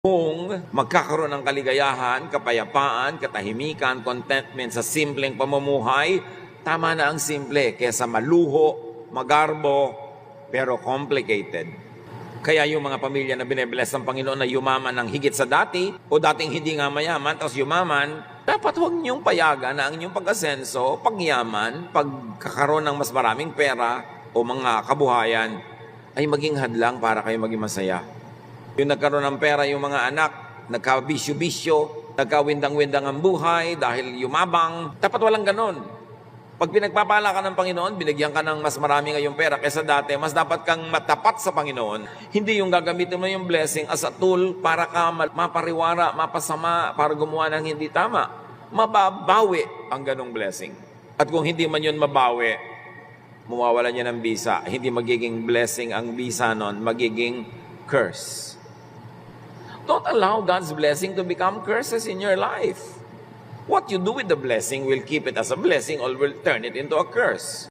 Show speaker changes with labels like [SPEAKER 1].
[SPEAKER 1] Kung magkakaroon ng kaligayahan, kapayapaan, katahimikan, contentment sa simpleng pamumuhay, tama na ang simple kesa maluho, magarbo, pero complicated. Kaya yung mga pamilya na binebless ng Panginoon na yumaman ng higit sa dati, o dating hindi nga mayaman, tapos yumaman, dapat huwag niyong payagan na ang inyong pag-asenso, pagyaman, pagkakaroon ng mas maraming pera o mga kabuhayan, ay maging hadlang para kayo maging masaya. Yung nagkaroon ng pera yung mga anak, nagkabisyo-bisyo, nagkawindang-windang ang buhay dahil yumabang. Dapat walang ganon. Pag pinagpapala ka ng Panginoon, binigyan ka ng mas marami ngayong pera kaysa dati, mas dapat kang matapat sa Panginoon. Hindi yung gagamitin mo yung blessing as a tool para ka mapariwara, mapasama, para gumawa ng hindi tama. Mababawi ang ganong blessing. At kung hindi man yun mabawi, mawawalan niya ng bisa. Hindi magiging blessing ang bisa nun, magiging curse. Don't allow God's blessing to become curses in your life. What you do with the blessing will keep it as a blessing or will turn it into a curse.